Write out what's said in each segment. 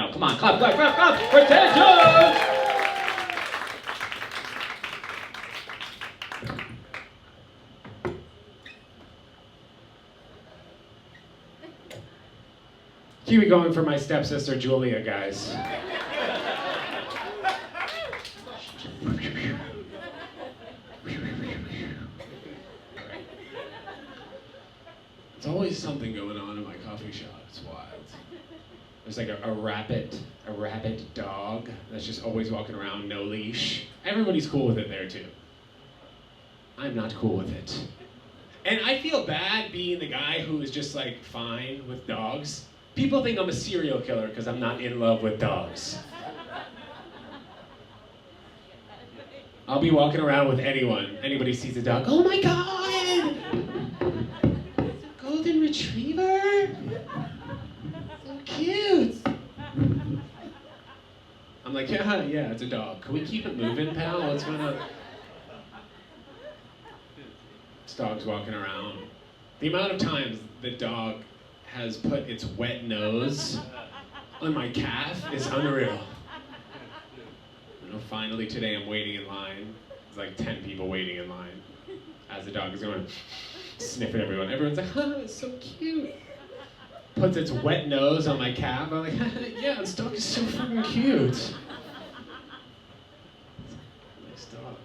now. Come on, clap, clap, clap, clap for Ted Jones! Keep it going for my stepsister Julia, guys. There's always something going on in my coffee shop. It's wild. There's like a rabid dog that's just always walking around, no leash. Everybody's cool with it there too. I'm not cool with it. And I feel bad being the guy who is just like fine with dogs. People think I'm a serial killer because I'm not in love with dogs. I'll be walking around with anyone. Anybody sees a dog, oh my God! Golden Retriever? So cute! I'm like, yeah, it's a dog. Can we keep it moving, pal? What's going on? This dog's walking around. The amount of times the dog has put its wet nose on my calf is unreal. You know, finally today I'm waiting in line. There's like 10 people waiting in line as the dog is going sniffing everyone. Everyone's like, it's so cute. Puts its wet nose on my calf. I'm like, yeah, this dog is so fucking cute. Nice dog.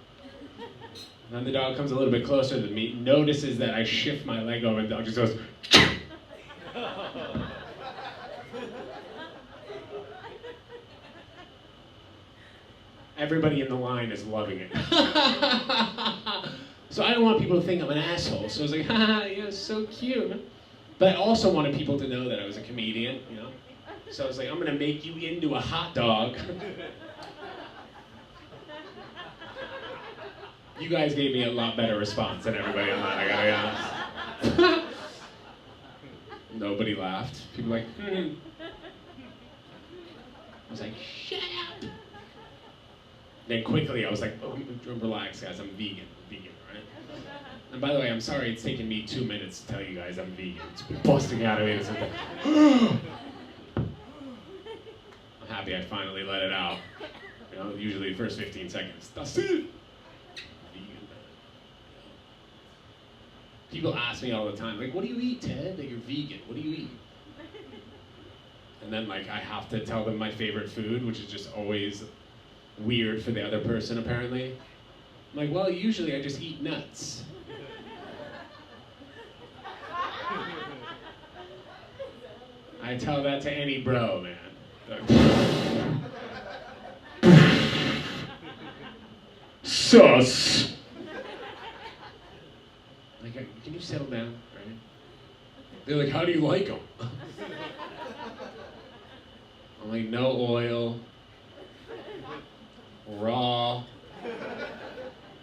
And then the dog comes a little bit closer to me, notices that I shift my leg over, and the dog just goes, everybody in the line is loving it. So I don't want people to think I'm an asshole. So I was like, yeah, so cute. But I also wanted people to know that I was a comedian, you know? So I was like, I'm gonna make you into a hot dog. You guys gave me a lot better response than everybody online, I gotta be honest. Nobody laughed. People were like, I was like, shut up. Then quickly I was like, oh, relax guys, I'm vegan, right? And by the way, I'm sorry it's taken me 2 minutes to tell you guys I'm vegan. It's been busting out of me. I'm happy I finally let it out. You know, usually the first 15 seconds, that's it. People ask me all the time, like, what do you eat, Ted? That you're vegan, what do you eat? And then like I have to tell them my favorite food, which is just always weird for the other person apparently. I'm like, well, usually I just eat nuts. I tell that to any bro, man. Sus. Like, can you settle down, right? They're like, how do you like them? I'm like, no oil, raw,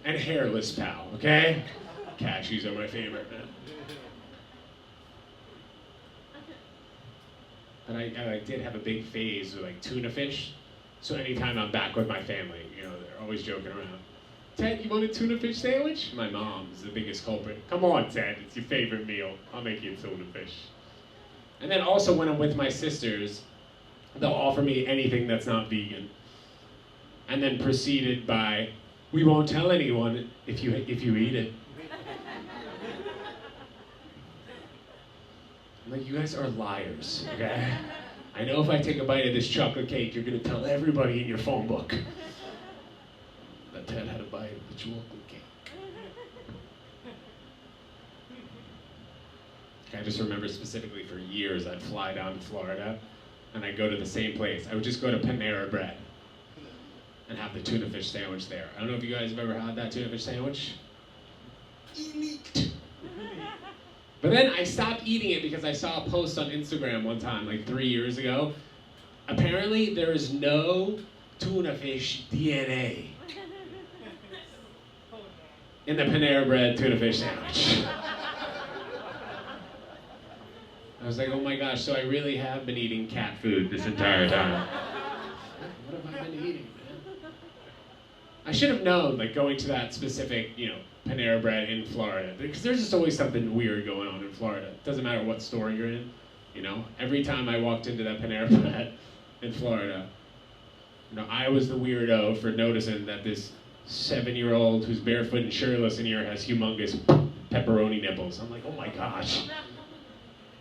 and hairless, pal, okay? Cashews are my favorite, man. But I did have a big phase with like tuna fish. So anytime I'm back with my family, you know, they're always joking around. Ted, you want a tuna fish sandwich? My mom's the biggest culprit. Come on, Ted, it's your favorite meal. I'll make you a tuna fish. And then also when I'm with my sisters, they'll offer me anything that's not vegan. And then preceded by, we won't tell anyone if you eat it. I'm like, you guys are liars, okay? I know if I take a bite of this chocolate cake, you're gonna tell everybody in your phone book that Ted had a bite of the chocolate cake. I just remember specifically for years, I'd fly down to Florida and I'd go to the same place. I would just go to Panera Bread and have the tuna fish sandwich there. I don't know if you guys have ever had that tuna fish sandwich. Elite. But then I stopped eating it because I saw a post on Instagram one time, like 3 years ago. Apparently, there is no tuna fish DNA in the Panera Bread tuna fish sandwich. I was like, oh my gosh, so I really have been eating cat food this entire time. What have I been eating, man? I should have known, like, going to that specific, you know, Panera Bread in Florida, because there's just always something weird going on in Florida. It doesn't matter what store you're in, you know. Every time I walked into that Panera Bread, in Florida. You know, I was the weirdo for noticing that this 7-year-old who's barefoot and shirtless in here has humongous pepperoni nipples. I'm like, oh my gosh.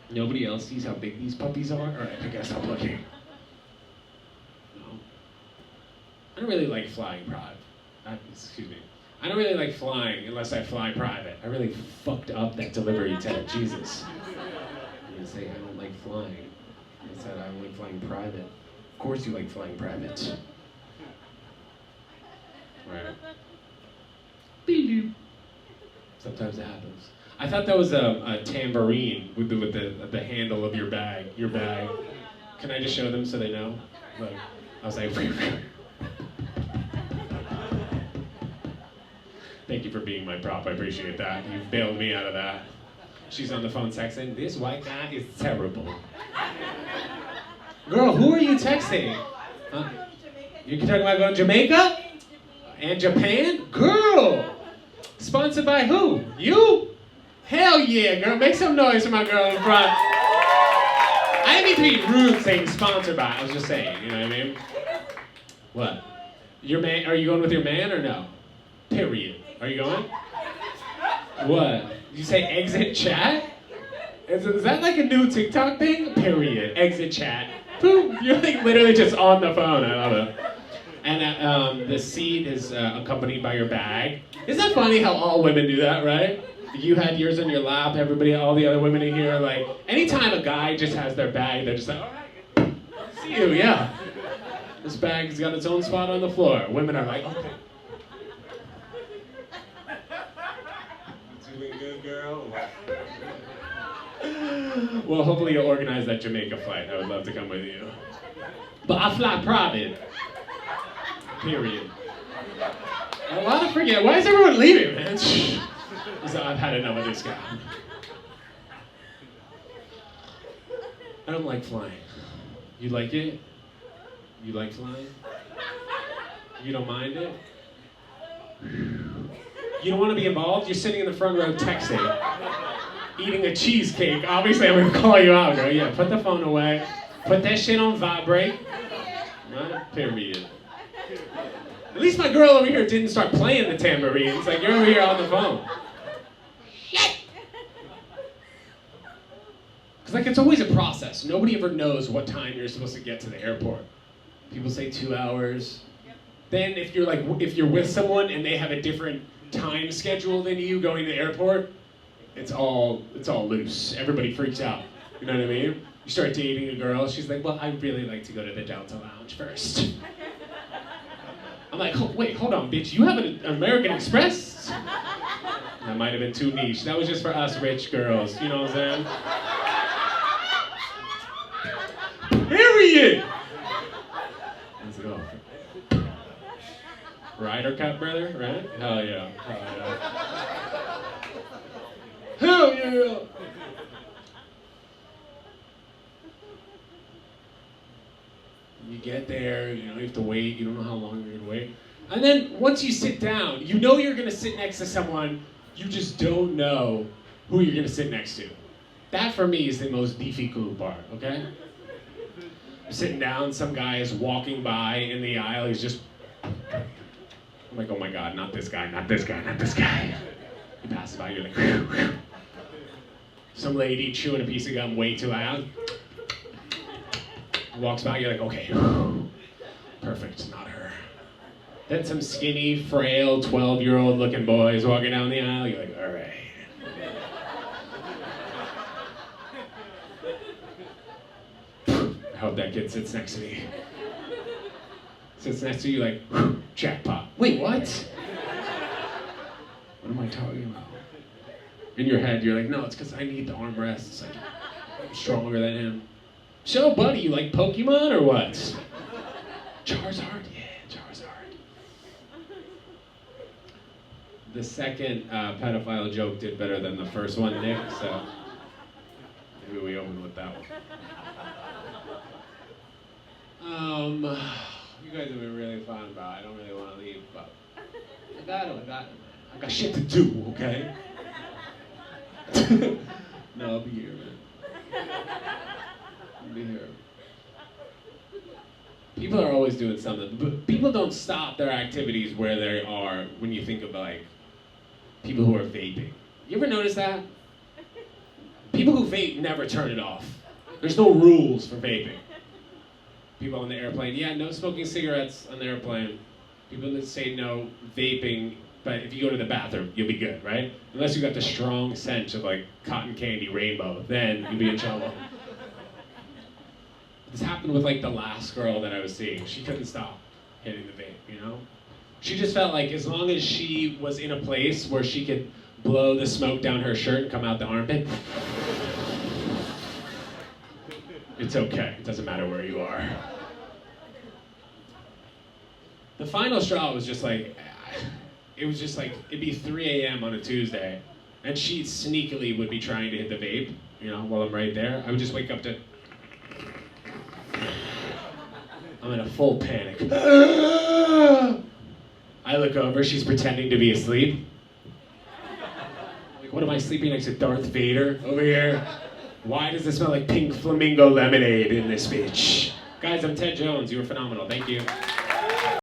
Nobody else sees how big these puppies are? All right, I guess I'm looking. No. I don't really like flying private. Excuse me. I don't really like flying unless I fly private. I really fucked up that delivery tech. Jesus. I'm gonna say I don't like flying. I said I don't like flying private. Of course you like flying private. Right. Sometimes it happens. I thought that was a tambourine with the handle of your bag. Your bag. Can I just show them so they know? Look. I was like, thank you for being my prop. I appreciate that. You bailed me out of that. She's on the phone texting, this white guy is terrible. Girl, who are you texting? Huh? You talking about going to Jamaica? And Japan? Girl! Sponsored by who? You? Hell yeah, girl. Make some noise for my girl in front. I didn't mean to be rude saying sponsored by. I was just saying, you know what I mean? What? Your man? Are you going with your man or no? Period. Are you going? What? You say exit chat? Is that like a new TikTok thing? Period. Exit chat. Boom. You're like literally just on the phone. I love it. And the seat is accompanied by your bag. Isn't that funny how all women do that, right? You had yours on your lap, everybody, all the other women in here, like, anytime a guy just has their bag, they're just like, all right, see you, yeah. This bag's got its own spot on the floor. Women are like, okay. Feeling good, girl? Well, hopefully you'll organize that Jamaica flight. I would love to come with you. But I fly private. Period. A lot of forget. Why is everyone leaving, man? I've had enough of this guy. I don't like flying. You like it? You like flying? You don't mind it? You don't want to be involved? You're sitting in the front row texting, eating a cheesecake. Obviously, I'm going to call you out, girl. Yeah, put the phone away. Put that shit on vibrate. Right? Period. At least my girl over here didn't start playing the tambourine. It's like, you're over here on the phone. Because like, it's always a process. Nobody ever knows what time you're supposed to get to the airport. People say 2 hours. Then if you're with someone and they have a different time schedule than you going to the airport, it's all loose. Everybody freaks out. You know what I mean? You start dating a girl, she's like, well, I'd really like to go to the Delta Lounge first. I'm like, oh, wait, hold on, bitch. You have an American Express? That might have been too niche. That was just for us rich girls. You know what I'm saying? Period! Let's go. Ryder Cup, brother, right? Hell yeah. Hell yeah! Hell yeah! You get there, you have to wait, you don't know how long you're gonna wait. And then once you sit down, you know you're gonna sit next to someone, you just don't know who you're gonna sit next to. That for me is the most difficult part, okay? I'm sitting down, some guy is walking by in the aisle, he's just, I'm like, oh my God, not this guy, not this guy, not this guy. He passes by, you're like, whew, whew. Some lady chewing a piece of gum way too loud. Walks by, you're like, okay, perfect, not her. Then some skinny, frail, 12-year-old looking boy is walking down the aisle, you're like, all right. I hope that kid sits next to me. Sits next to you like, jackpot. Wait, what? What am I talking about? In your head, you're like, no, it's because I need the armrests. Like, I'm stronger than him. So, buddy, you like Pokemon or what? Charizard? Yeah, Charizard. The second pedophile joke did better than the first one, Nick, so maybe we open with that one. You guys have been really fun about it. I don't really want to leave, but I got shit to do, okay? No, I'll be here, man. I'll be here. People are always doing something, but people don't stop their activities where they are when you think of like people who are vaping. You ever notice that? People who vape never turn it off. There's no rules for vaping. People on the airplane, yeah, no smoking cigarettes on the airplane. People that say no vaping, but if you go to the bathroom, you'll be good, right? Unless you got the strong scent of like cotton candy rainbow, then you'll be in trouble. This happened with like the last girl that I was seeing. She couldn't stop hitting the vape, you know? She just felt like as long as she was in a place where she could blow the smoke down her shirt and come out the armpit, it's okay. It doesn't matter where you are. The final straw was just like, it was just like, it'd be 3 a.m. on a Tuesday, and she sneakily would be trying to hit the vape, you know, while I'm right there. I would just wake up to, I'm in a full panic. I look over, she's pretending to be asleep. Like, what am I sleeping next to Darth Vader over here? Why does it smell like pink flamingo lemonade in this bitch? Guys, I'm Ted Jones. You were phenomenal. Thank you.